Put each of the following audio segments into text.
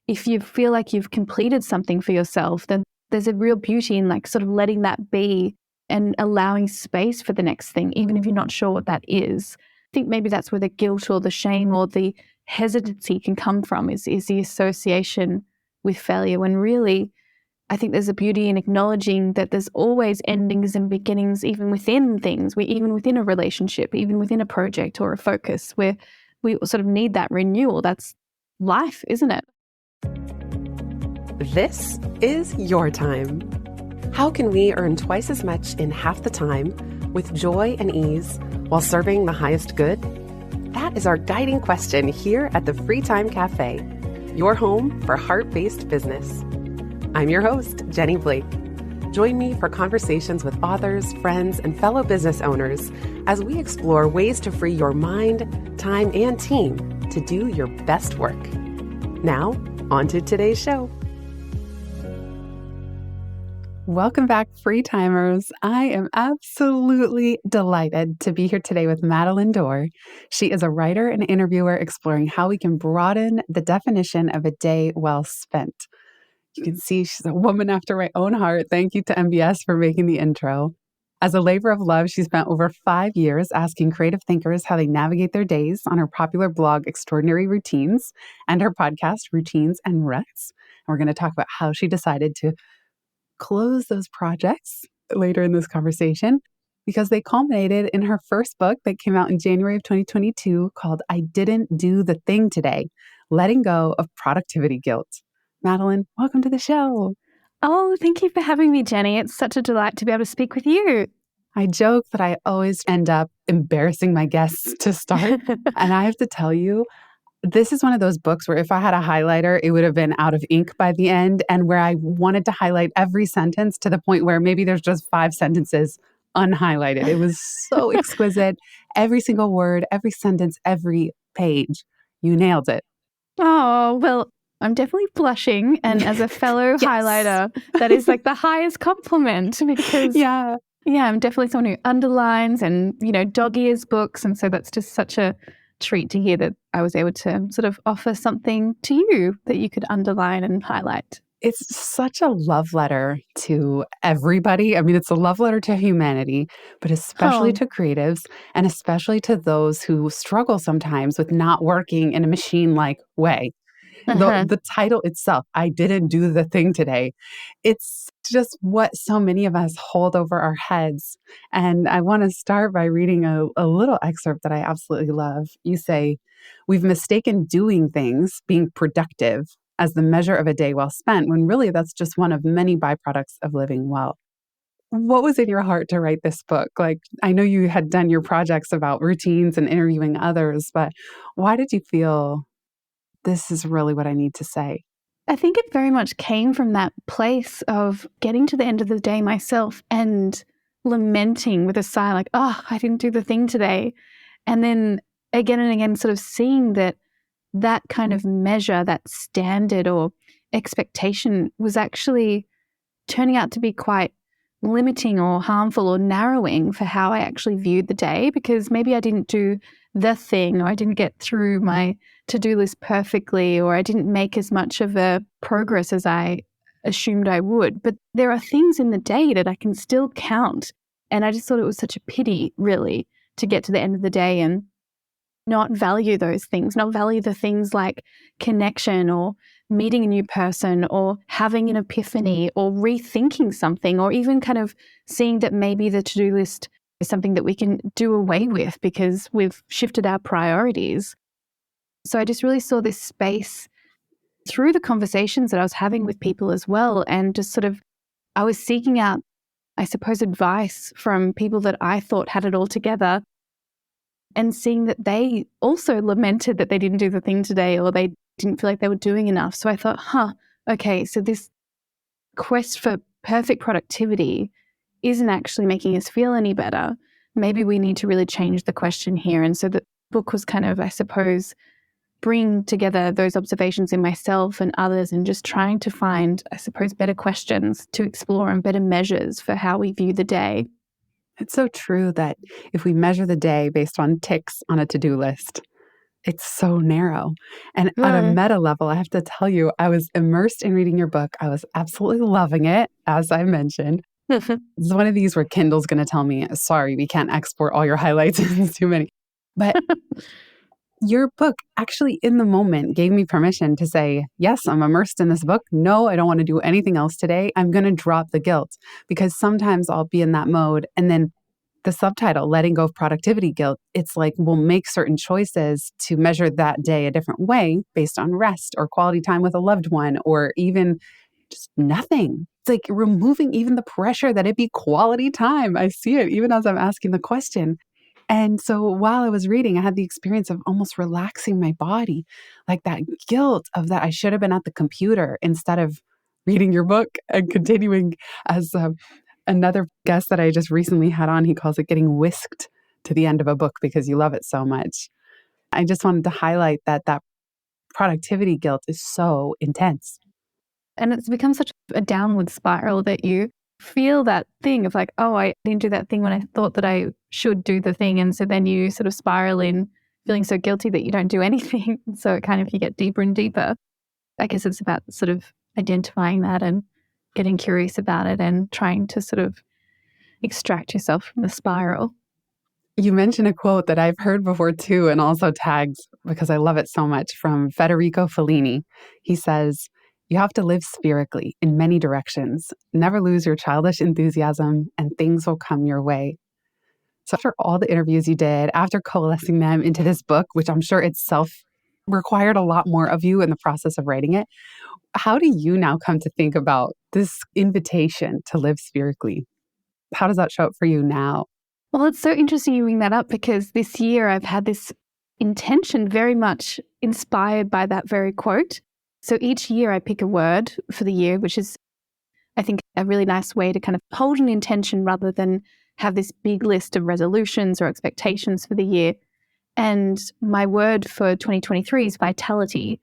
if you feel like you've completed something for yourself, then there's a real beauty in like sort of letting that be and allowing space for the next thing, even if you're not sure what that is. I think maybe that's where the guilt or the shame or the hesitancy can come from is the association with failure, when really I think there's a beauty in acknowledging that there's always endings and beginnings, even within things, even within a relationship, even within a project or a focus, where we sort of need that renewal. That's life, isn't it? This is your time. How can we earn twice as much in half the time with joy and ease while serving the highest good? That is our guiding question here at the Free Time Cafe, your home for heart-based business. I'm your host, Jenny Blake. Join me for conversations with authors, friends, and fellow business owners as we explore ways to free your mind, time, and team to do your best work. Now, on to today's show. Welcome back, Free Timers. I am absolutely delighted to be here today with Madeleine Dore. She is a writer and interviewer exploring how we can broaden the definition of a day well spent. You can see she's a woman after my own heart. Thank you to MBS for making the intro. As a labor of love, she spent over 5 years asking creative thinkers how they navigate their days on her popular blog, Extraordinary Routines, and her podcast, Routines Ruts. And we're going to talk about how she decided to close those projects later in this conversation, because they culminated in her first book that came out in January of 2022 called I Didn't Do the Thing Today, Letting Go of Productivity Guilt. Madeleine, welcome to the show. Oh, thank you for having me, Jenny. It's such a delight to be able to speak with you. I joke that I always end up embarrassing my guests to start. And I have to tell you, this is one of those books where if I had a highlighter, it would have been out of ink by the end, and where I wanted to highlight every sentence to the point where maybe there's just 5 sentences unhighlighted. It was so exquisite. Every single word, every sentence, every page. You nailed it. Oh, well, I'm definitely blushing. And as a fellow Yes. highlighter, that is like the highest compliment, because Yeah, I'm definitely someone who underlines and, dog ears books. And so that's just such a treat to hear that I was able to sort of offer something to you that you could underline and highlight. It's such a love letter to everybody. I mean, it's a love letter to humanity, but especially to creatives, and especially to those who struggle sometimes with not working in a machine-like way. The title itself, I Didn't Do the Thing Today, it's just what so many of us hold over our heads. And I want to start by reading a little excerpt that I absolutely love. You say, "We've mistaken doing things, being productive, as the measure of a day well spent, when really that's just one of many byproducts of living well." What was in your heart to write this book? Like, I know you had done your projects about routines and interviewing others, but why did you feel this is really what I need to say? I think it very much came from that place of getting to the end of the day myself and lamenting with a sigh, like, oh, I didn't do the thing today. And then again and again, sort of seeing that kind of measure, that standard or expectation was actually turning out to be quite limiting or harmful or narrowing for how I actually viewed the day, because maybe I didn't do the thing, or I didn't get through my to-do list perfectly, or I didn't make as much of a progress as I assumed I would. But there are things in the day that I can still count. And I just thought it was such a pity, really, to get to the end of the day and not value those things, not value the things like connection or meeting a new person or having an epiphany or rethinking something, or even kind of seeing that maybe the to-do list is something that we can do away with because we've shifted our priorities. So I just really saw this space through the conversations that I was having with people as well, and just sort of, I was seeking out, I suppose, advice from people that I thought had it all together, and seeing that they also lamented that they didn't do the thing today, or they didn't feel like they were doing enough. So I thought, okay, so this quest for perfect productivity isn't actually making us feel any better. Maybe we need to really change the question here. And so the book was kind of, I suppose, bring together those observations in myself and others, and just trying to find, I suppose, better questions to explore and better measures for how we view the day. It's so true that if we measure the day based on ticks on a to-do list, It's so narrow. And on a Mm. meta level, I have to tell you, I was immersed in reading your book. I was absolutely loving it, as I mentioned. It's one of these where Kindle's going to tell me, sorry, we can't export all your highlights. It's too many. But your book actually in the moment gave me permission to say, yes, I'm immersed in this book. No, I don't want to do anything else today. I'm going to drop the guilt because sometimes I'll be in that mode. And then the subtitle, letting go of productivity guilt, it's like we'll make certain choices to measure that day a different way based on rest or quality time with a loved one or even just nothing. It's like removing even the pressure that it be quality time. I see it even as I'm asking the question. And so while I was reading, I had the experience of almost relaxing my body, like that guilt of that I should have been at the computer instead of reading your book and continuing as another guest that I just recently had on. He calls it getting whisked to the end of a book because you love it so much. I just wanted to highlight that productivity guilt is so intense. And it's become such a downward spiral that you feel that thing of like, oh, I didn't do that thing when I thought that I should do the thing. And so then you sort of spiral in feeling so guilty that you don't do anything. So it kind of, you get deeper and deeper. I guess it's about sort of identifying that and getting curious about it and trying to sort of extract yourself from the spiral. You mentioned a quote that I've heard before too, and also tagged because I love it so much from Federico Fellini. He says, you have to live spherically in many directions. Never lose your childish enthusiasm, and things will come your way. So, after all the interviews you did, after coalescing them into this book, which I'm sure itself required a lot more of you in the process of writing it, how do you now come to think about this invitation to live spherically? How does that show up for you now? Well, it's so interesting you bring that up because this year I've had this intention very much inspired by that very quote. So each year I pick a word for the year, which is, I think, a really nice way to kind of hold an intention rather than have this big list of resolutions or expectations for the year. And my word for 2023 is vitality.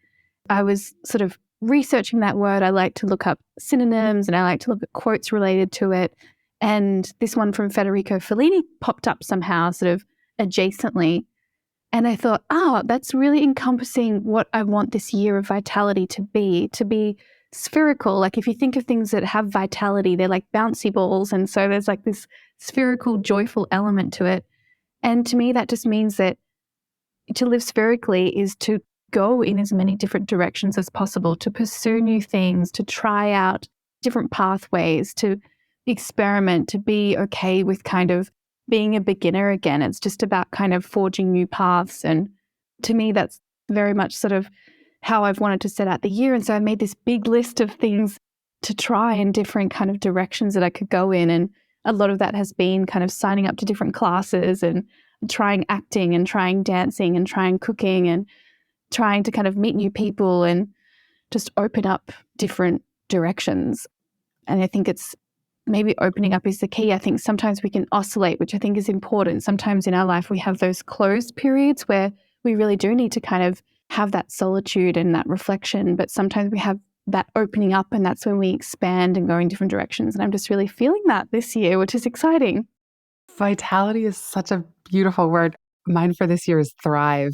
I was sort of researching that word. I like to look up synonyms and I like to look at quotes related to it. And this one from Federico Fellini popped up somehow sort of adjacently. And I thought, oh, that's really encompassing what I want this year of vitality to be spherical. Like if you think of things that have vitality, they're like bouncy balls. And so there's like this spherical, joyful element to it. And to me, that just means that to live spherically is to go in as many different directions as possible, to pursue new things, to try out different pathways, to experiment, to be okay with kind of being a beginner again. It's just about kind of forging new paths. And to me, that's very much sort of how I've wanted to set out the year. And so I made this big list of things to try in different kind of directions that I could go in. And a lot of that has been kind of signing up to different classes and trying acting and trying dancing and trying cooking and trying to kind of meet new people and just open up different directions. And I think it's maybe opening up is the key. I think sometimes we can oscillate, which I think is important. Sometimes in our life, we have those closed periods where we really do need to kind of have that solitude and that reflection. But sometimes we have that opening up and that's when we expand and go in different directions. And I'm just really feeling that this year, which is exciting. Vitality is such a beautiful word. Mine for this year is thrive,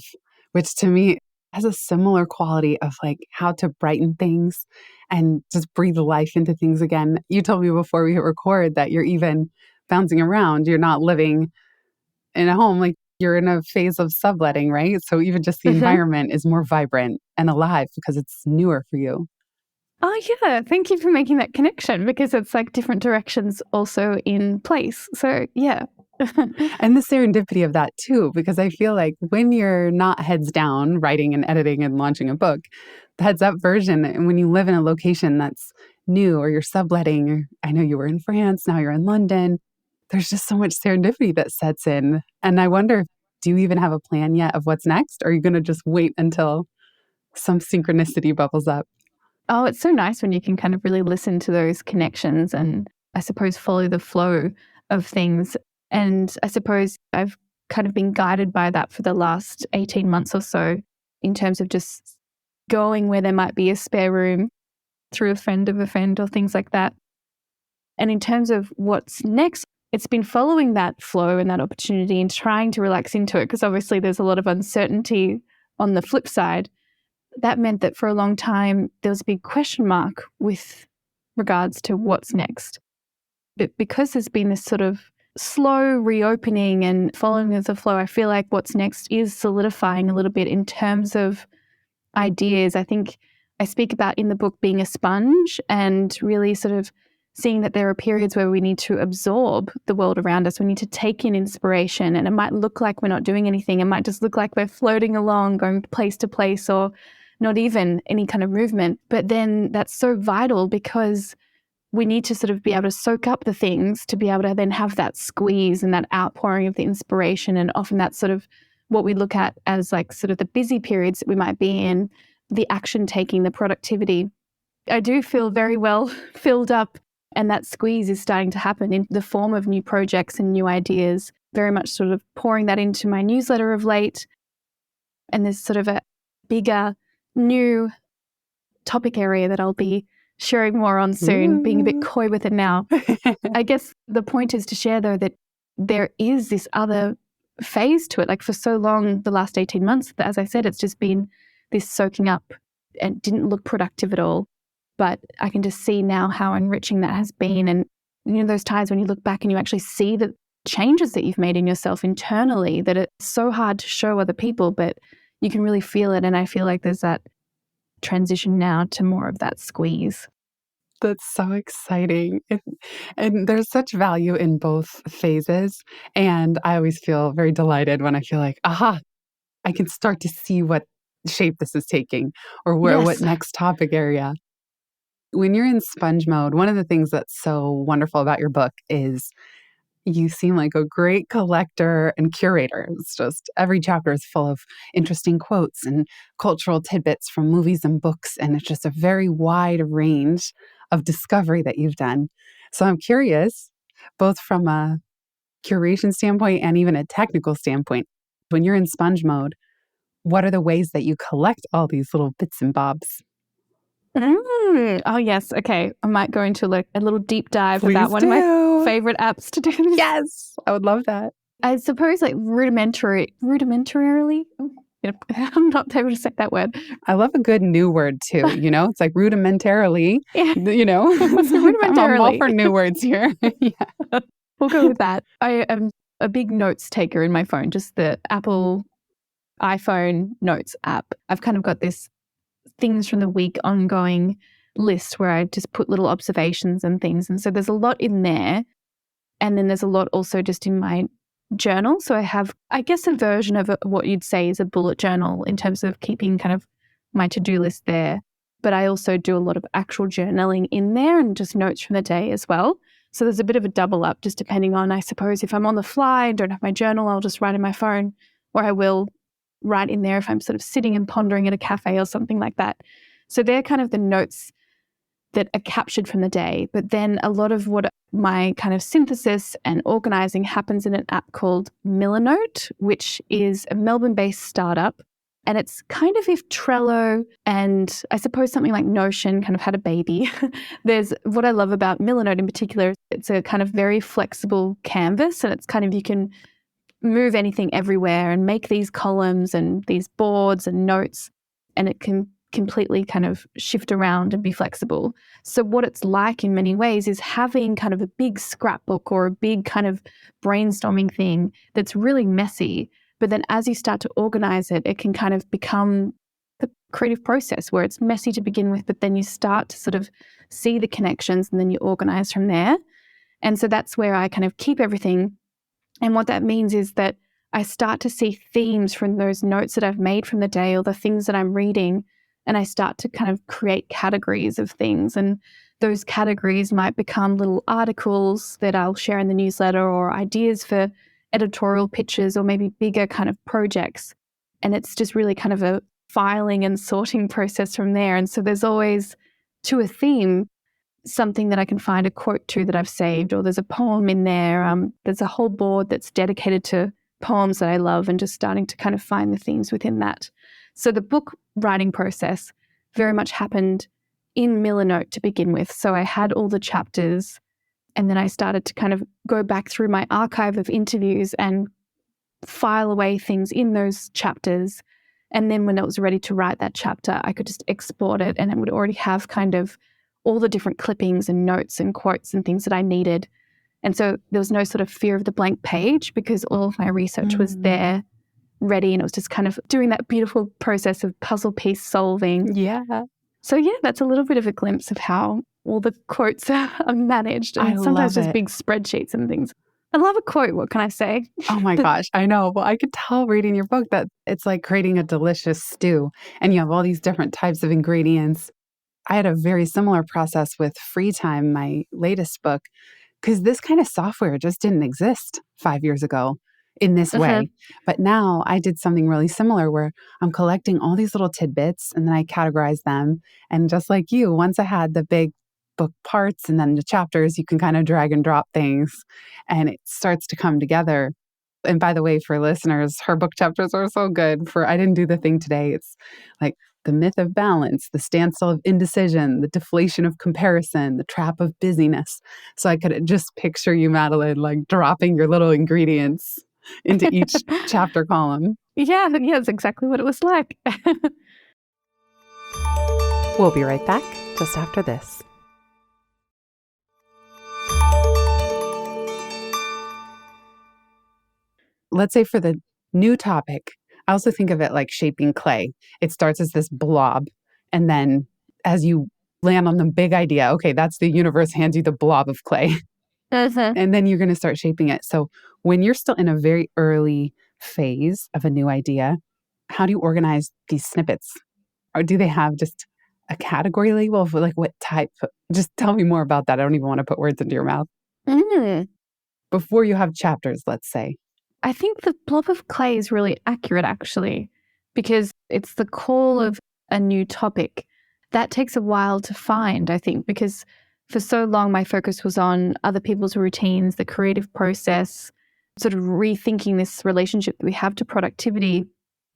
which to me has a similar quality of like how to brighten things and just breathe life into things again. You told me before we hit record that you're even bouncing around. You're not living in a home, like you're in a phase of subletting, right? So even just the Mm-hmm. environment is more vibrant and alive because it's newer for you. Oh, yeah. Thank you for making that connection because it's like different directions also in place. So, yeah. And the serendipity of that too, because I feel like when you're not heads down writing and editing and launching a book, the heads up version, and when you live in a location that's new or you're subletting, or I know you were in France, now you're in London, there's just so much serendipity that sets in. And I wonder, do you even have a plan yet of what's next? Or are you going to just wait until some synchronicity bubbles up? Oh, it's so nice when you can kind of really listen to those connections and I suppose follow the flow of things. And I suppose I've kind of been guided by that for the last 18 months or so in terms of just going where there might be a spare room through a friend of a friend or things like that. And in terms of what's next, it's been following that flow and that opportunity and trying to relax into it because obviously there's a lot of uncertainty on the flip side, that meant that for a long time, there was a big question mark with regards to what's next. But because there's been this sort of slow reopening and following of the flow, I feel like what's next is solidifying a little bit in terms of ideas. I think I speak about in the book being a sponge and really sort of seeing that there are periods where we need to absorb the world around us. We need to take in inspiration, and it might look like we're not doing anything. It might just look like we're floating along, going place to place, or not even any kind of movement. But then that's so vital because we need to sort of be able to soak up the things to be able to then have that squeeze and that outpouring of the inspiration. And often that's sort of what we look at as like sort of the busy periods that we might be in, the action taking, the productivity. I do feel very well filled up, and that squeeze is starting to happen in the form of new projects and new ideas, very much sort of pouring that into my newsletter of late. And there's sort of a bigger new topic area that I'll be sharing more on soon, being a bit coy with it now. I guess the point is to share, though, that there is this other phase to it. Like for so long, the last 18 months, as I said, it's just been this soaking up and didn't look productive at all. But I can just see now how enriching that has been. And, you know, those times when you look back and you actually see the changes that you've made in yourself internally, that it's so hard to show other people, but you can really feel it. And I feel like there's that transition now to more of that squeeze. That's so exciting. And there's such value in both phases. And I always feel very delighted when I feel like, aha, I can start to see what shape this is taking or what next topic area. When you're in sponge mode, one of the things that's so wonderful about your book is you seem like a great collector and curator. It's just every chapter is full of interesting quotes and cultural tidbits from movies and books. And it's just a very wide range of discovery that you've done. So I'm curious, both from a curation standpoint and even a technical standpoint, when you're in sponge mode, what are the ways that you collect all these little bits and bobs? Oh, yes. Okay. I might go into like a little deep dive Please about one of my favorite apps to do this. Yes, I would love that. I suppose like rudimentarily. Oh, I'm not able to say that word. I love a good new word too. You know, it's like rudimentarily, Yeah. you know, So I'm all rudimentarily. for new words here. Yeah. We'll go with that. I am a big notes taker in my phone, just the Apple iPhone Notes app. I've kind of got this things from the week ongoing list where I just put little observations and things. And so there's a lot in there. And then there's a lot also just in my journal. So I have, I guess, a version of what you'd say is a bullet journal in terms of keeping kind of my to-do list there. But I also do a lot of actual journaling in there and just notes from the day as well. So there's a bit of a double up just depending on, I suppose, if I'm on the fly and don't have my journal, I'll just write in my phone, or I will write in there if I'm sort of sitting and pondering at a cafe or something like that. So they're kind of the notes that are captured from the day. But then a lot of what my kind of synthesis and organizing happens in an app called Milanote, which is a Melbourne-based startup. And it's kind of if Trello and I suppose something like Notion kind of had a baby. There's what I love about Milanote in particular, it's a kind of very flexible canvas, and it's kind of you can move anything everywhere and make these columns and these boards and notes, and it can completely kind of shift around and be flexible. So what it's like in many ways is having kind of a big scrapbook or a big kind of brainstorming thing that's really messy. But then as you start to organize it, it can kind of become the creative process where it's messy to begin with, but then you start to sort of see the connections and then you organize from there. And so that's where I kind of keep everything. And what that means is that I start to see themes from those notes that I've made from the day or the things that I'm reading, and I start to kind of create categories of things. And those categories might become little articles that I'll share in the newsletter or ideas for editorial pitches or maybe bigger kind of projects. And it's just really kind of a filing and sorting process from there. And so there's always, to a theme, something that I can find a quote to that I've saved, or there's a poem in there. There's a whole board that's dedicated to poems that I love and just starting to kind of find the themes within that. So the book writing process very much happened in Milanote to begin with. So I had all the chapters, and then I started to kind of go back through my archive of interviews and file away things in those chapters. And then when it was ready to write that chapter, I could just export it and it would already have kind of all the different clippings and notes and quotes and things that I needed. And so there was no sort of fear of the blank page because all of my research was there ready, and it was just kind of doing that beautiful process of puzzle piece solving. Yeah. So yeah, that's a little bit of a glimpse of how all the quotes are managed, and I sometimes love just it. big spreadsheets and things. I love a quote. What can I say? Oh my gosh, I know. Well, I could tell reading your book that it's like creating a delicious stew and you have all these different types of ingredients. I had a very similar process with Free Time, my latest book, because this kind of software just didn't exist 5 years ago in this Uh-huh. way. But now I did something really similar where I'm collecting all these little tidbits and then I categorize them. And just like you, once I had the big book parts and then the chapters, you can kind of drag and drop things and it starts to come together. And by the way, for listeners, her book chapters are so good. For I didn't do the thing today. It's like the myth of balance, the standstill of indecision, the deflation of comparison, the trap of busyness. So I could just picture you, Madeleine, like dropping your little ingredients into each chapter column. Yeah, it's exactly what it was like. We'll be right back just after this. Let's say for the new topic, I also think of it like shaping clay. It starts as this blob, and then as you land on the big idea, okay, that's the universe hands you the blob of clay, Uh-huh. and then you're going to start shaping it. So when you're still in a very early phase of a new idea, how do you organize these snippets? Or do they have just a category label of like what type? Just tell me more about that. I don't even want to put words into your mouth. Mm. Before you have chapters, let's say. I think the blob of clay is really accurate, actually, because it's the call of a new topic. That takes a while to find, I think, because for so long my focus was on other people's routines, the creative process, sort of rethinking this relationship that we have to productivity.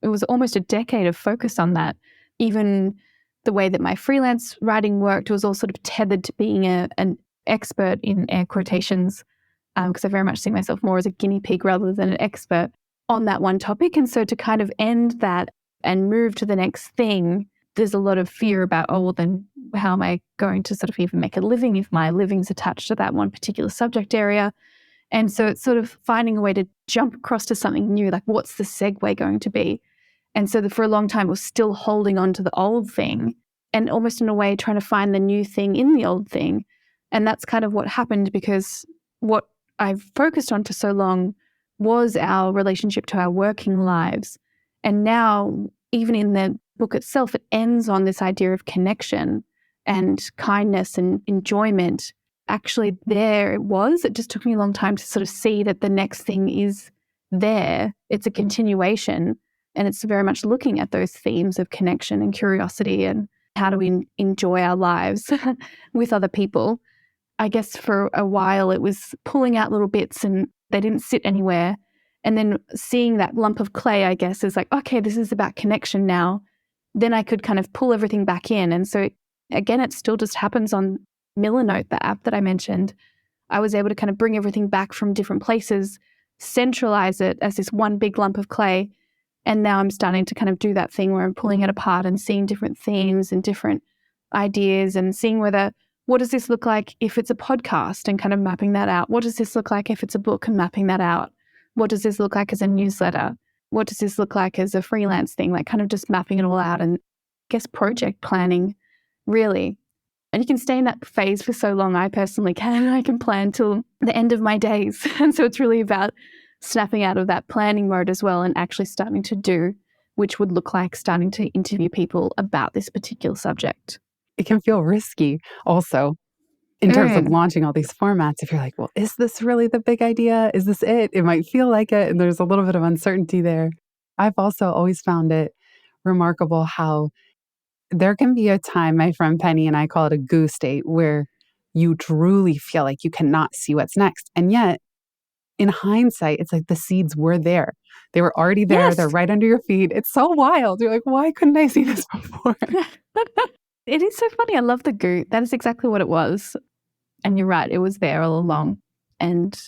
It was almost a decade of focus on that. Even the way that my freelance writing worked was all sort of tethered to being an expert in air quotations, because I very much see myself more as a guinea pig rather than an expert on that one topic. And so to kind of end that and move to the next thing, there's a lot of fear about, oh, well, then how am I going to sort of even make a living if my living's attached to that one particular subject area? And so it's sort of finding a way to jump across to something new, like what's the segue going to be? And so for a long time, I was still holding on to the old thing and almost in a way trying to find the new thing in the old thing. And that's kind of what happened, because what I've focused on for so long was our relationship to our working lives. And now, even in the book itself, it ends on this idea of connection and kindness and enjoyment. Actually, there it was. It just took me a long time to sort of see that the next thing is there. It's a continuation. And it's very much looking at those themes of connection and curiosity and how do we enjoy our lives with other people. I guess for a while it was pulling out little bits and they didn't sit anywhere. And then seeing that lump of clay, I guess, is like, okay, this is about connection now. Then I could kind of pull everything back in. And so, again, it still just happens on Millernote, the app that I mentioned. I was able to kind of bring everything back from different places, centralize it as this one big lump of clay. And now I'm starting to kind of do that thing where I'm pulling it apart and seeing different themes and different ideas and seeing what does this look like if it's a podcast and kind of mapping that out? What does this look like if it's a book and mapping that out? What does this look like as a newsletter? What does this look like as a freelance thing? Like kind of just mapping it all out and I guess project planning, really. And you can stay in that phase for so long. I personally can. I can plan till the end of my days. And so it's really about snapping out of that planning mode as well and actually starting to do, which would look like starting to interview people about this particular subject. It can feel risky also in terms of launching all these formats. If you're like, well, is this really the big idea? Is this it? It might feel like it. And there's a little bit of uncertainty there. I've also always found it remarkable how there can be a time, my friend Penny and I call it a goo state, where you truly feel like you cannot see what's next. And yet, in hindsight, it's like the seeds were there. They were already there. Yes. They're right under your feet. It's so wild. You're like, why couldn't I see this before? It is so funny. I love the goo. That is exactly what it was. And you're right. It was there all along. And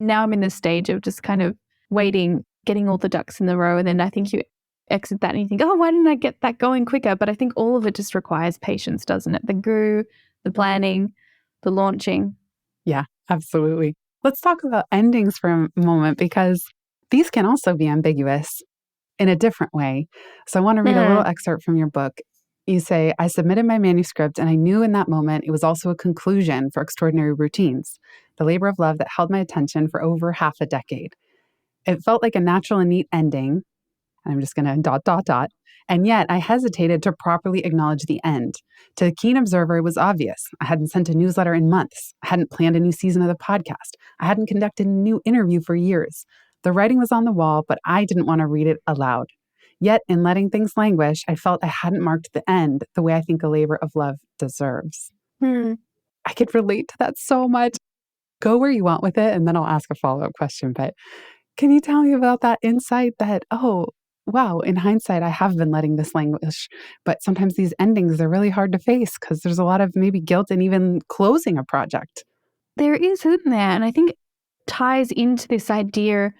now I'm in this stage of just kind of waiting, getting all the ducks in the row. And then I think you exit that and you think, oh, why didn't I get that going quicker? But I think all of it just requires patience, doesn't it? The guru, the planning, the launching. Yeah, absolutely. Let's talk about endings for a moment because these can also be ambiguous in a different way. So I want to read a little excerpt from your book. You say, I submitted my manuscript and I knew in that moment it was also a conclusion for Extraordinary Routines, the labor of love that held my attention for over half a decade. It felt like a natural and neat ending. I'm just going to ... And yet I hesitated to properly acknowledge the end. To the keen observer, it was obvious. I hadn't sent a newsletter in months. I hadn't planned a new season of the podcast. I hadn't conducted a new interview for years. The writing was on the wall, but I didn't want to read it aloud. Yet, in letting things languish, I felt I hadn't marked the end the way I think a labor of love deserves. I could relate to that so much. Go where you want with it, and then I'll ask a follow-up question. But can you tell me about that insight that, oh, wow, in hindsight, I have been letting this languish, but sometimes these endings are really hard to face because there's a lot of maybe guilt in even closing a project. There is, isn't there? And I think it ties into this idea,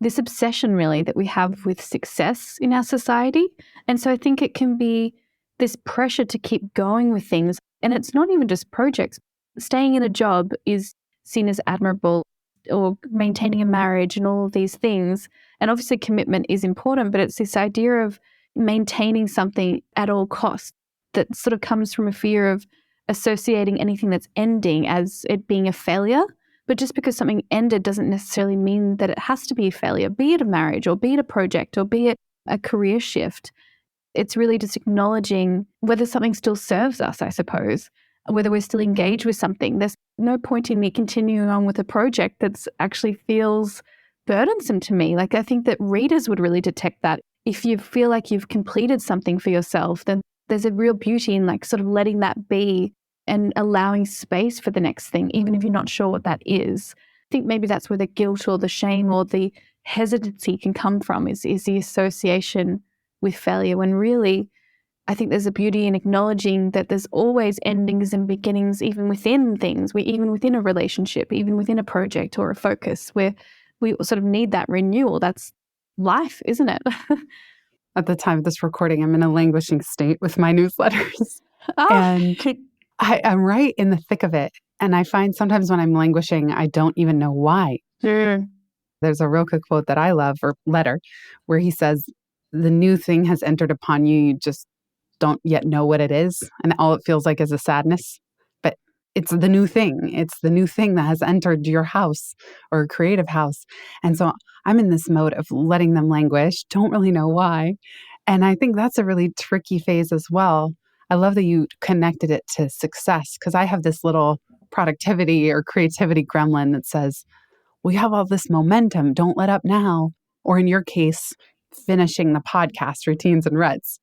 this obsession really that we have with success in our society. And so I think it can be this pressure to keep going with things. And it's not even just projects. Staying in a job is seen as admirable, or maintaining a marriage and all of these things. And obviously commitment is important, but it's this idea of maintaining something at all costs that sort of comes from a fear of associating anything that's ending as it being a failure. But just because something ended doesn't necessarily mean that it has to be a failure, be it a marriage or be it a project or be it a career shift. It's really just acknowledging whether something still serves us, I suppose, whether we're still engaged with something. There's no point in me continuing on with a project that's actually feels burdensome to me. Like, I think that readers would really detect that. If you feel like you've completed something for yourself, then there's a real beauty in like sort of letting that be and allowing space for the next thing, even if you're not sure what that is. I think maybe that's where the guilt or the shame or the hesitancy can come from, is the association with failure, when really I think there's a beauty in acknowledging that there's always endings and beginnings, even within things, even within a relationship, even within a project or a focus, where we sort of need that renewal. That's life, isn't it? At the time of this recording, I'm in a languishing state with my newsletters. Oh. And I'm right in the thick of it. And I find sometimes when I'm languishing, I don't even know why. Sure. There's a Rilke quote that I love, or letter, where he says, the new thing has entered upon you. You just don't yet know what it is. And all it feels like is a sadness. But it's the new thing. It's the new thing that has entered your house or a creative house. And so I'm in this mode of letting them languish. Don't really know why. And I think that's a really tricky phase as well. I love that you connected it to success, because I have this little productivity or creativity gremlin that says, we have all this momentum. Don't let up now. Or in your case, finishing the podcast, Routines and Ruts,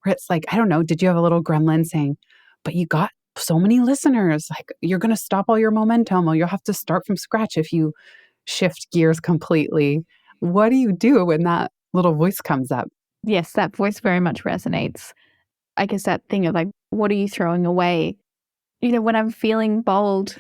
where it's like, I don't know, did you have a little gremlin saying, but you got so many listeners, like you're going to stop all your momentum, or you'll have to start from scratch if you shift gears completely. What do you do when that little voice comes up? Yes, that voice very much resonates. I guess that thing of like, what are you throwing away? You know, when I'm feeling bold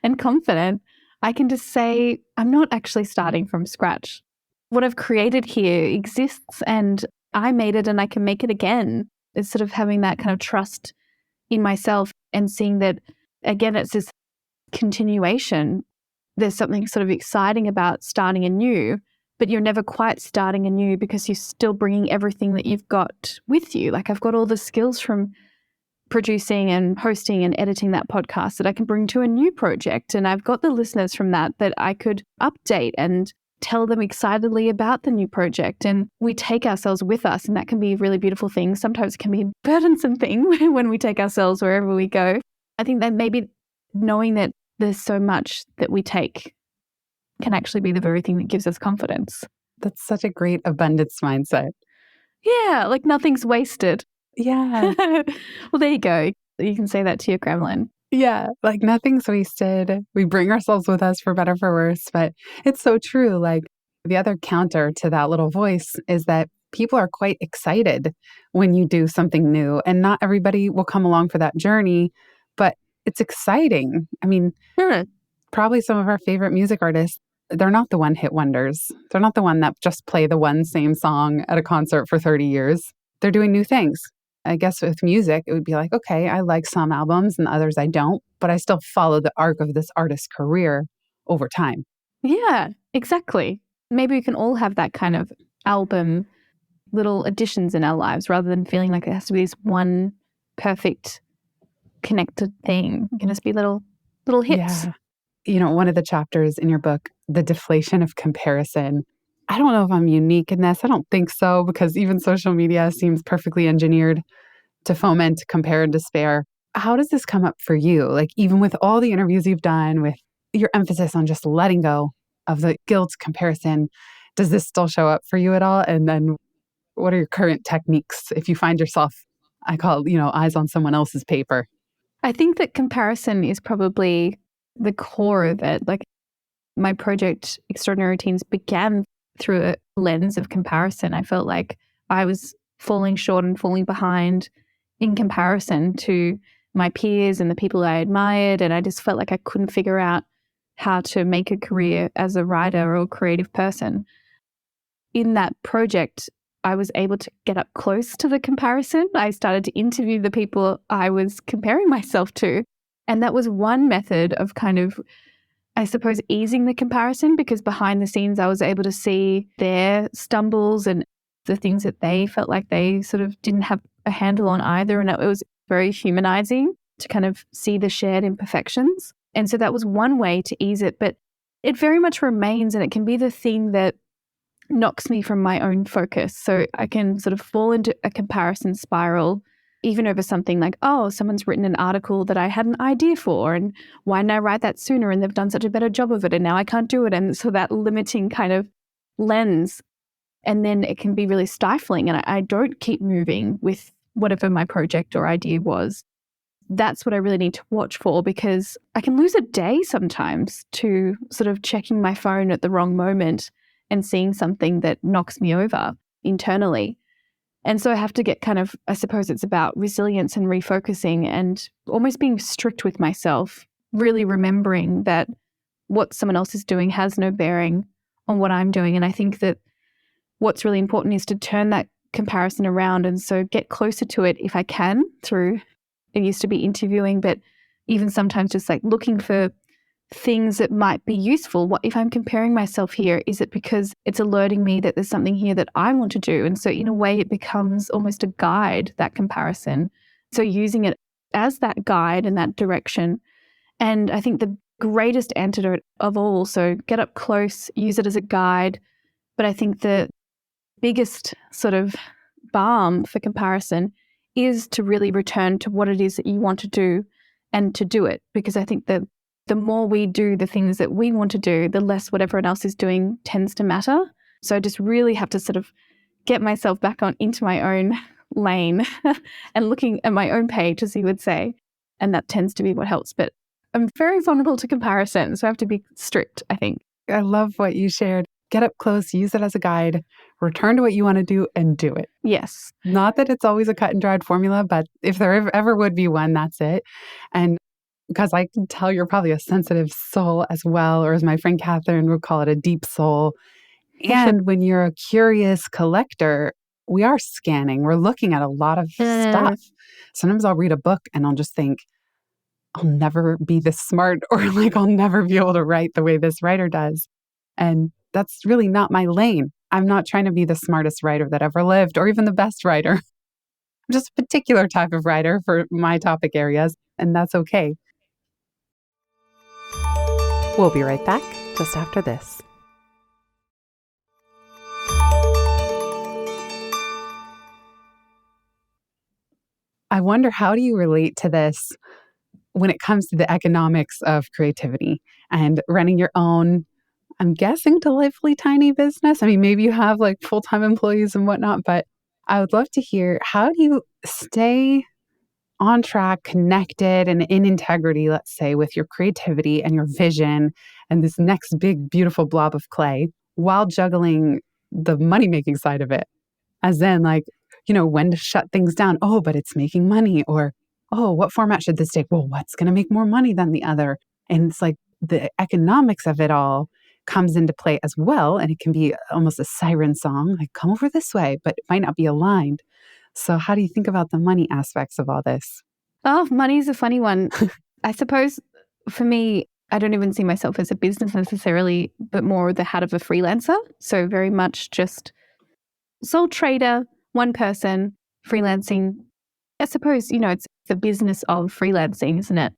and confident, I can just say, I'm not actually starting from scratch. What I've created here exists and I made it and I can make it again. It's sort of having that kind of trust in myself and seeing that, again, it's this continuation. There's something sort of exciting about starting anew, but you're never quite starting anew because you're still bringing everything that you've got with you. Like, I've got all the skills from producing and hosting and editing that podcast that I can bring to a new project. And I've got the listeners from that I could update and tell them excitedly about the new project. And we take ourselves with us, and that can be a really beautiful thing. Sometimes it can be a burdensome thing when we take ourselves wherever we go. I think that maybe knowing that there's so much that we take can actually be the very thing that gives us confidence. That's such a great abundance mindset. Yeah, like nothing's wasted. Yeah. Well, there you go. You can say that to your gremlin. Yeah, like nothing's wasted. We bring ourselves with us for better, for worse. But it's so true. Like, the other counter to that little voice is that people are quite excited when you do something new, and not everybody will come along for that journey, but it's exciting. I mean, probably some of our favorite music artists, they're not the one-hit wonders. They're not the one that just play the one same song at a concert for 30 years. They're doing new things. I guess with music, it would be like, okay, I like some albums and others I don't, but I still follow the arc of this artist's career over time. Yeah, exactly. Maybe we can all have that kind of album, little additions in our lives rather than feeling like it has to be this one perfect connected thing. It can just be little hits. Yeah. You know, one of the chapters in your book, The Deflation of Comparison. I don't know if I'm unique in this. I don't think so, because even social media seems perfectly engineered to foment compare and despair. How does this come up for you? Like, even with all the interviews you've done, with your emphasis on just letting go of the guilt comparison, does this still show up for you at all? And then what are your current techniques if you find yourself, I call it, eyes on someone else's paper? I think that comparison is probably the core of it. Like, my project, Extraordinary Routines, began through a lens of comparison. I felt like I was falling short and falling behind in comparison to my peers and the people I admired. And I just felt like I couldn't figure out how to make a career as a writer or a creative person. In that project, I was able to get up close to the comparison. I started to interview the people I was comparing myself to. And that was one method of kind of, I suppose, easing the comparison, because behind the scenes, I was able to see their stumbles and the things that they felt like they sort of didn't have a handle on either. And it was very humanizing to kind of see the shared imperfections. And so that was one way to ease it. But it very much remains, and it can be the thing that knocks me from my own focus. So I can sort of fall into a comparison spiral, even over something like, oh, someone's written an article that I had an idea for, and why didn't I write that sooner? And they've done such a better job of it, and now I can't do it. And so that limiting kind of lens, and then it can be really stifling, and I don't keep moving with whatever my project or idea was. That's what I really need to watch for, because I can lose a day sometimes to sort of checking my phone at the wrong moment and seeing something that knocks me over internally. And so I have to get kind of, I suppose it's about resilience and refocusing and almost being strict with myself, really remembering that what someone else is doing has no bearing on what I'm doing. And I think that what's really important is to turn that comparison around. And so get closer to it if I can through, it used to be interviewing, but even sometimes just like looking for things that might be useful. What if I'm comparing myself here? Is it because it's alerting me that there's something here that I want to do? And so in a way, it becomes almost a guide, that comparison. So using it as that guide and that direction. And I think the greatest antidote of all, so get up close, use it as a guide. But I think the biggest sort of balm for comparison is to really return to what it is that you want to do and to do it. Because I think that the more we do the things that we want to do, the less what everyone else is doing tends to matter. So I just really have to sort of get myself back on into my own lane and looking at my own page, as you would say. And that tends to be what helps. But I'm very vulnerable to comparison, so I have to be strict, I think. I love what you shared. Get up close, use it as a guide, return to what you want to do and do it. Yes. Not that it's always a cut and dried formula, but if there ever would be one, that's it. And because I can tell you're probably a sensitive soul as well, or as my friend Catherine would call it, a deep soul. And when you're a curious collector, we are scanning. We're looking at a lot of stuff. Sometimes I'll read a book and I'll just think, I'll never be this smart, or like, I'll never be able to write the way this writer does. And that's really not my lane. I'm not trying to be the smartest writer that ever lived, or even the best writer. I'm just a particular type of writer for my topic areas, and that's okay. We'll be right back just after this. I wonder, how do you relate to this when it comes to the economics of creativity and running your own, I'm guessing, delightfully tiny business? I mean, maybe you have like full-time employees and whatnot, but I would love to hear, how do you stay on track, connected, and in integrity, let's say, with your creativity and your vision and this next big, beautiful blob of clay, while juggling the money-making side of it? As in, like, when to shut things down. Oh, but it's making money. Or, oh, what format should this take? Well, what's going to make more money than the other? And it's like the economics of it all comes into play as well. And it can be almost a siren song, like come over this way, but it might not be aligned. So how do you think about the money aspects of all this? Oh, money's a funny one. I suppose for me, I don't even see myself as a business necessarily, but more the hat of a freelancer. So very much just sole trader, one person, freelancing. I suppose, it's the business of freelancing, isn't it?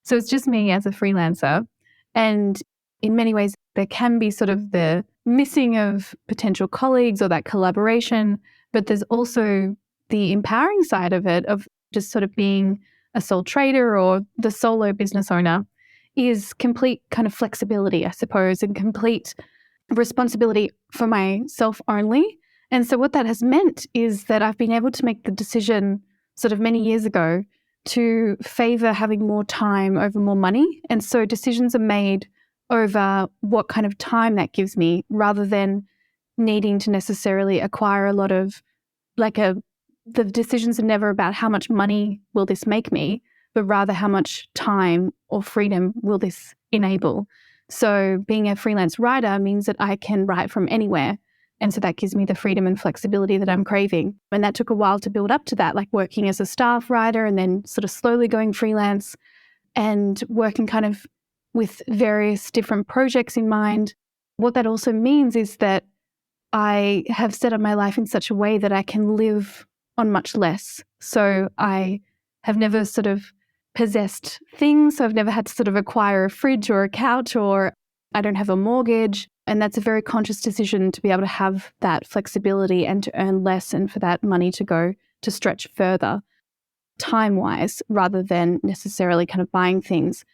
So it's just me as a freelancer. And in many ways, there can be sort of the missing of potential colleagues or that collaboration, but there's also the empowering side of it, of just sort of being a sole trader or the solo business owner, is complete kind of flexibility, I suppose, and complete responsibility for myself only. And so what that has meant is that I've been able to make the decision sort of many years ago to favor having more time over more money. And so decisions are made over what kind of time that gives me rather than needing to necessarily acquire a lot of the decisions are never about how much money will this make me, but rather how much time or freedom will this enable. So being a freelance writer means that I can write from anywhere. And so that gives me the freedom and flexibility that I'm craving. And that took a while to build up to that, like working as a staff writer and then sort of slowly going freelance and working kind of with various different projects in mind. What that also means is that I have set up my life in such a way that I can live on much less. So I have never sort of possessed things. So I've never had to sort of acquire a fridge or a couch, or I don't have a mortgage. And that's a very conscious decision to be able to have that flexibility and to earn less and for that money to go to stretch further time-wise rather than necessarily kind of buying things.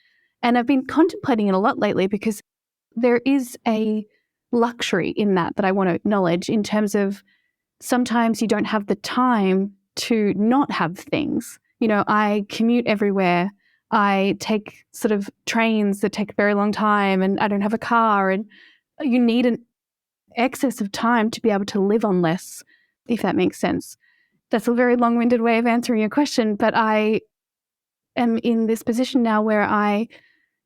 And I've been contemplating it a lot lately because there is a luxury in that I want to acknowledge in terms of sometimes you don't have the time to not have things. I commute everywhere. I take sort of trains that take a very long time and I don't have a car, and you need an excess of time to be able to live on less, if that makes sense. That's a very long-winded way of answering your question, but I am in this position now where I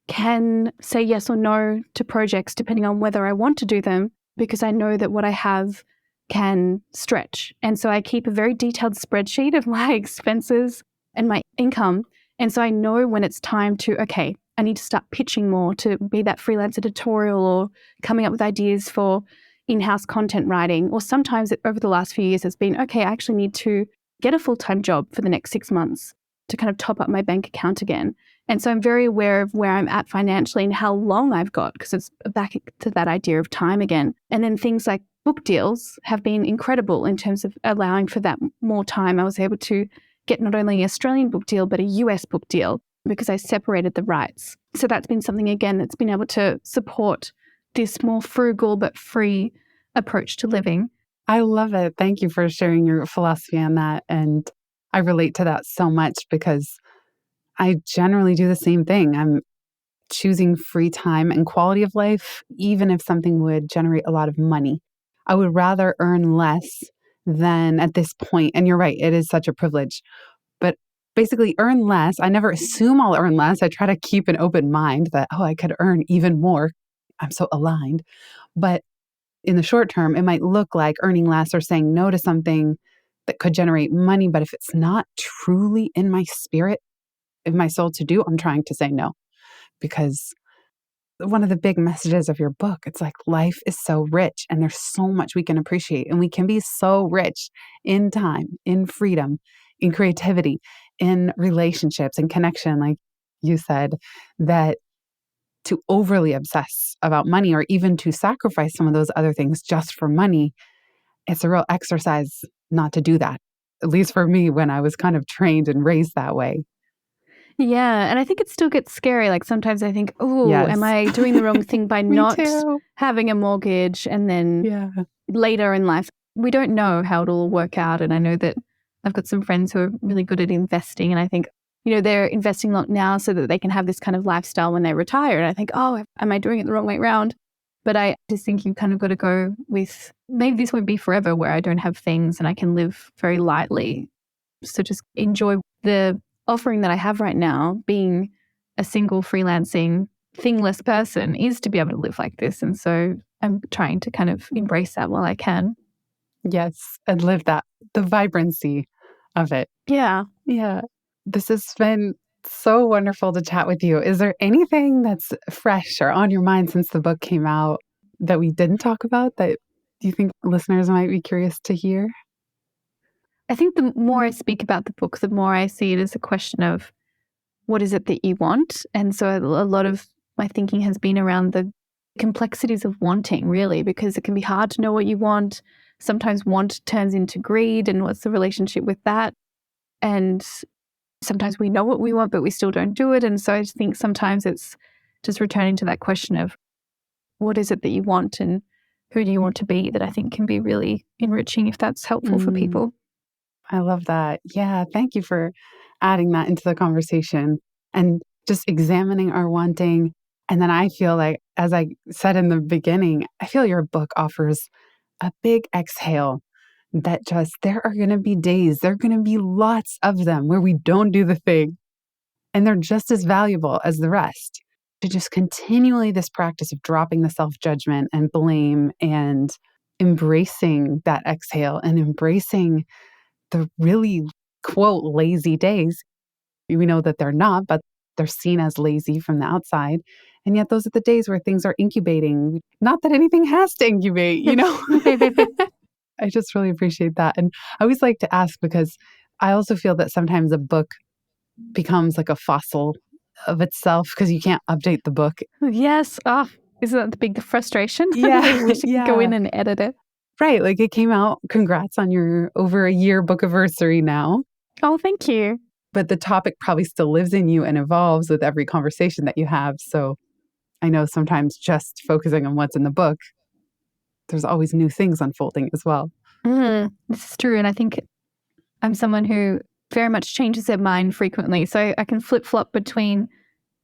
can say yes or no to projects depending on whether I want to do them, because I know that what I have can stretch. And so I keep a very detailed spreadsheet of my expenses and my income. And so I know when it's time to, okay, I need to start pitching more to be that freelance editorial or coming up with ideas for in-house content writing. Or sometimes over the last few years has been, okay, I actually need to get a full-time job for the next 6 months to kind of top up my bank account again. And so I'm very aware of where I'm at financially and how long I've got, because it's back to that idea of time again. And then things like book deals have been incredible in terms of allowing for that more time. I was able to get not only an Australian book deal, but a US book deal because I separated the rights. So that's been something, again, that's been able to support this more frugal but free approach to living. I love it. Thank you for sharing your philosophy on that. And I relate to that so much because I generally do the same thing. I'm choosing free time and quality of life, even if something would generate a lot of money. I would rather earn less than at this point. And you're right, it is such a privilege. But basically, earn less. I never assume I'll earn less. I try to keep an open mind that, I could earn even more. I'm so aligned. But in the short term, it might look like earning less or saying no to something that could generate money. But if it's not truly in my spirit, in my soul to do, I'm trying to say no. Because one of the big messages of your book, it's like life is so rich and there's so much we can appreciate. And we can be so rich in time, in freedom, in creativity, in relationships and connection. Like you said, that to overly obsess about money or even to sacrifice some of those other things just for money, it's a real exercise not to do that. At least for me, when I was kind of trained and raised that way. Yeah. And I think it still gets scary. Like sometimes I think, Yes. am I doing the wrong thing by Me not too. having a mortgage? And then later in life, we don't know how it'll all work out. And I know that I've got some friends who are really good at investing. And I think, they're investing a lot now so that they can have this kind of lifestyle when they retire. And I think, am I doing it the wrong way around? But I just think you've kind of got to go with, maybe this won't be forever where I don't have things and I can live very lightly. So just enjoy the offering that I have right now, being a single freelancing thingless person is to be able to live like this. And so I'm trying to kind of embrace that while I can. Yes, and live the vibrancy of it. Yeah. Yeah. This has been so wonderful to chat with you. Is there anything that's fresh or on your mind since the book came out that we didn't talk about that you think listeners might be curious to hear? I think the more I speak about the book, the more I see it as a question of what is it that you want? And so a lot of my thinking has been around the complexities of wanting, really, because it can be hard to know what you want. Sometimes want turns into greed, and what's the relationship with that? And sometimes we know what we want, but we still don't do it. And so I think sometimes it's just returning to that question of what is it that you want and who do you want to be, that I think can be really enriching if that's helpful for people. I love that. Yeah. Thank you for adding that into the conversation and just examining our wanting. And then I feel like, as I said in the beginning, I feel your book offers a big exhale that just there are going to be days, there are going to be lots of them where we don't do the thing. And they're just as valuable as the rest. To just continually this practice of dropping the self judgment and blame and embracing that exhale and embracing the really, quote, lazy days. We know that they're not, but they're seen as lazy from the outside. And yet those are the days where things are incubating. Not that anything has to incubate, you know? I just really appreciate that. And I always like to ask because I also feel that sometimes a book becomes like a fossil of itself because you can't update the book. Yes. Oh, isn't that the big frustration? Yeah. We should go in and edit it. Right. Like it came out. Congrats on your over a year book anniversary now. Oh, thank you. But the topic probably still lives in you and evolves with every conversation that you have. So I know sometimes just focusing on what's in the book, there's always new things unfolding as well. This is true. And I think I'm someone who very much changes their mind frequently. So I can flip-flop between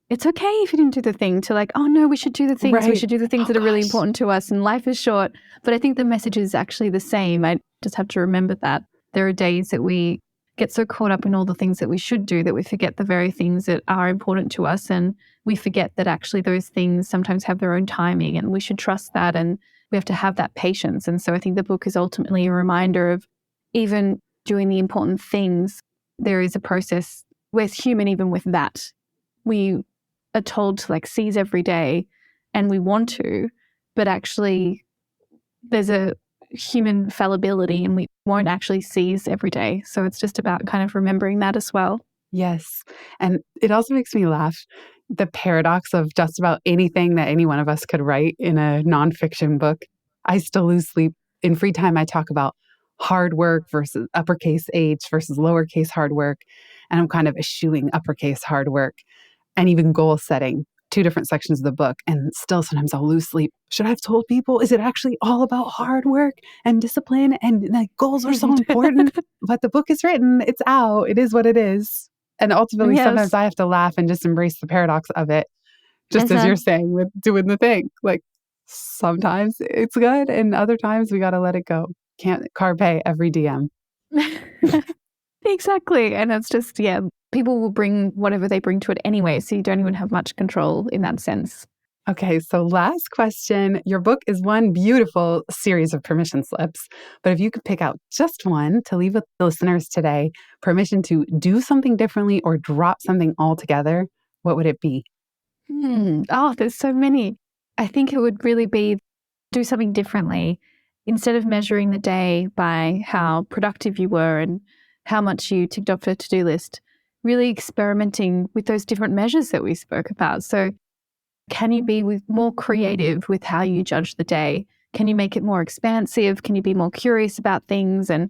it's okay if you didn't do the thing to like, oh no, we should do the things. Right. We should do the things that are really important to us and life is short. But I think the message is actually the same. I just have to remember that there are days that we get so caught up in all the things that we should do that we forget the very things that are important to us. And we forget that actually those things sometimes have their own timing and we should trust that. And we have to have that patience. And so I think the book is ultimately a reminder of even doing the important things, there is a process. We're human even with that. We are told to like seize every day and we want to, but actually there's a human fallibility and we won't actually seize every day. So it's just about kind of remembering that as well. Yes. And it also makes me laugh. The paradox of just about anything that any one of us could write in a nonfiction book. I still lose sleep. In free time, I talk about hard work versus uppercase H versus lowercase hard work. And I'm kind of eschewing uppercase hard work and even goal setting, two different sections of the book. And still sometimes I'll lose sleep. Should I have told people, is it actually all about hard work and discipline and like goals are so important? But the book is written, it's out, it is what it is. And ultimately, sometimes I have to laugh and just embrace the paradox of it. Just as you're saying with doing the thing. Like sometimes it's good and other times we got to let it go. Can't carpe every DM. Exactly. And it's just, people will bring whatever they bring to it anyway. So you don't even have much control in that sense. Okay, so last question. Your book is one beautiful series of permission slips, but if you could pick out just one to leave with the listeners today, permission to do something differently or drop something altogether, what would it be? Oh, there's so many. I think it would really be do something differently. Instead of measuring the day by how productive you were and how much you ticked off a to-do list, really experimenting with those different measures that we spoke about. So can you be more creative with how you judge the day? Can you make it more expansive? Can you be more curious about things? And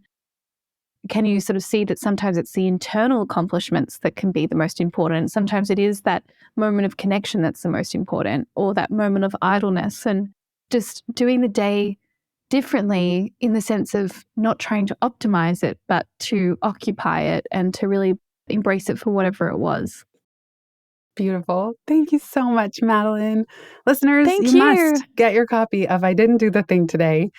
can you sort of see that sometimes it's the internal accomplishments that can be the most important? Sometimes it is that moment of connection that's the most important, or that moment of idleness, and just doing the day differently in the sense of not trying to optimize it, but to occupy it and to really embrace it for whatever it was. Beautiful. Thank you so much, Madeleine. Listeners, Thank you must get your copy of I Didn't Do the Thing Today.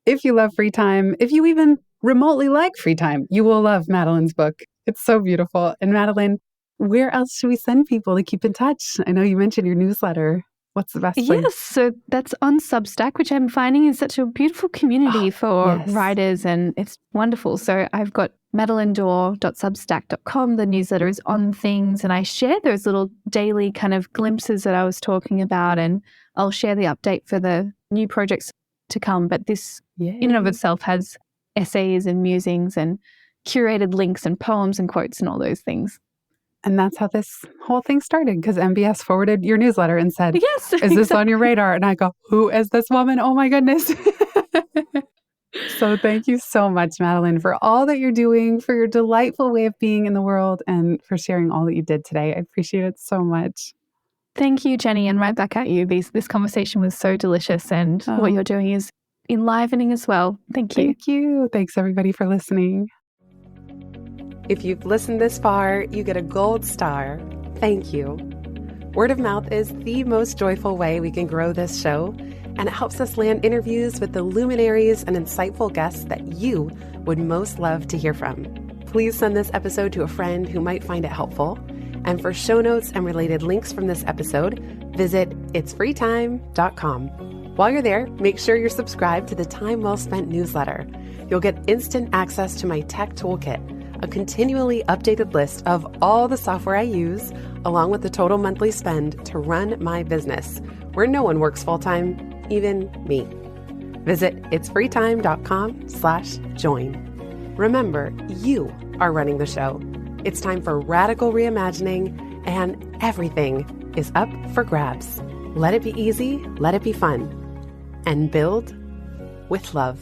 If you love free time, if you even remotely like free time, you will love Madeleine's book. It's so beautiful. And Madeleine, Where else should we send people to keep in touch? I know you mentioned your newsletter. What's the best place? Yes, so that's on Substack, which I'm finding is such a beautiful community for writers, and it's wonderful. So I've got madeleindore.substack.com. The newsletter is on things, and I share those little daily kind of glimpses that I was talking about, and I'll share the update for the new projects to come. But this in and of itself has essays and musings and curated links and poems and quotes and all those things. And that's how this whole thing started, because MBS forwarded your newsletter and said, yes, is this on your radar? And I go, who is this woman? Oh my goodness. So thank you so much, Madeleine, for all that you're doing, for your delightful way of being in the world, and for sharing all that you did today. I appreciate it so much. Thank you, Jenny, and right back at you. This conversation was so delicious, and what you're doing is enlivening as well. Thank you. Thank you. Thanks, everybody, for listening. If you've listened this far, you get a gold star. Thank you. Word of mouth is the most joyful way we can grow this show, and it helps us land interviews with the luminaries and insightful guests that you would most love to hear from. Please send this episode to a friend who might find it helpful. And for show notes and related links from this episode, visit itsfreetime.com. While you're there, make sure you're subscribed to the Time Well Spent newsletter. You'll get instant access to my tech toolkit, a continually updated list of all the software I use, along with the total monthly spend to run my business, where no one works full-time, even me. Visit itsfreetime.com/join. Remember, you are running the show. It's time for radical reimagining, and everything is up for grabs. Let it be easy, let it be fun, and build with love.